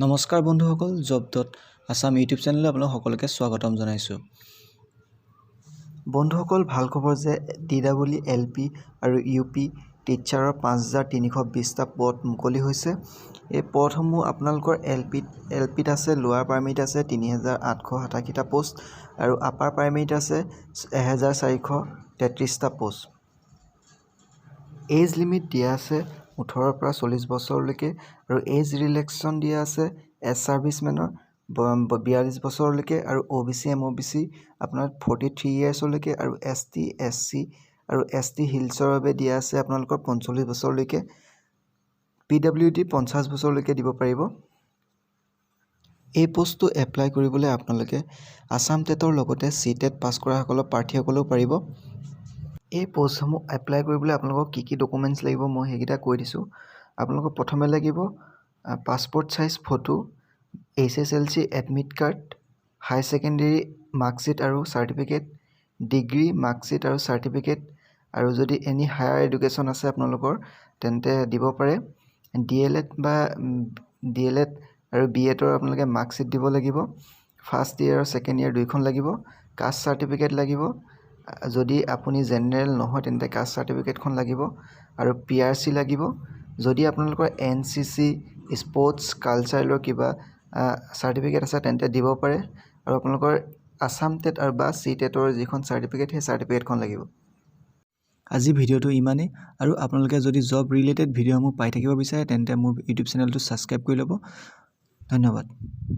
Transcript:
নমস্কাৰ বন্ধুসকল, job Assam YouTube চেনেললৈ আপোনালোক সকলোকে স্বাগতম জনাইছোঁ। বন্ধুসকল, ভাল খবৰ যে DEE LP আৰু UP টিচাৰৰ 5320টা পদ মুকলি হৈছে। এই পদসমূহ আপোনালোকৰ LPত আছে, লোৱাৰ প্ৰাইমেৰীত আছে 3887টা পোষ্ট আৰু আপাৰ প্ৰাইমেৰীত আছে 1433টা পোষ্ট। এজ লিমিট দিয়া আছে 18ৰ পৰা 40 বছৰলৈকে আৰু এজ ৰিলেক্সন দিয়া আছে এজ ছাৰ্ভিচমেনৰ 42 বছৰলৈকে আৰু OBC MOBC আপোনাৰ 43 ইয়াৰ্ছলৈকে আৰু ST SC আৰু ST হিলছৰ বাবে দিয়া আছে আপোনালোকৰ 45 বছৰলৈকে। PWD 50 বছৰলৈকে দিব পাৰিব। এই পোষ্টটো এপ্লাই কৰিবলৈ আপোনালোকে আসাম টেটৰ লগতে CTET পাছ কৰাসকলৰ প্ৰাৰ্থীসকলেও পাৰিব। এই পোষ্টসমূহ এপ্লাই কৰিবলৈ আপোনালোকক কি ডকুমেণ্টছ লাগিব মই সেইকেইটা কৈ দিছোঁ। আপোনালোকক প্ৰথমে লাগিব passport size photo, HSLC admit card, high secondary marksheet আৰু চাৰ্টিফিকেট, ডিগ্ৰী মাৰ্কশ্বিট আৰু চাৰ্টিফিকেট, আৰু যদি এনি হায়াৰ এডুকেশ্যন আছে আপোনালোকৰ তেন্তে দিব পাৰে। DLED আৰু BEDৰ আপোনালোকে মাৰ্কশ্বিট দিব লাগিব। ফাৰ্ষ্ট ইয়েৰ আৰু ছেকেণ্ড ইয়েৰ দুইখন লাগিব। কাষ্ট চাৰ্টিফিকেট লাগিব। যদি আপুনি জেনেৰেল নহয় তেন্তে কাষ্ট চাৰ্টিফিকেটখন লাগিব আৰু PRC লাগিব। যদি আপোনালোকৰ NCC স্পৰ্টছ কালচাৰেলৰ কিবা চাৰ্টিফিকেট আছে তেন্তে দিব পাৰে আৰু আপোনালোকৰ আসাম টেট আৰু বা CTETৰ যিখন চাৰ্টিফিকেট সেই চাৰ্টিফিকেটখন লাগিব। আজি ভিডিঅ'টো ইমানেই, আৰু আপোনালোকে যদি জব ৰিলেটেড ভিডিঅ'সমূহ পাই থাকিব বিচাৰে তেন্তে মোৰ ইউটিউব চেনেলটো ছাবস্ক্ৰাইব কৰি ল'ব। ধন্যবাদ।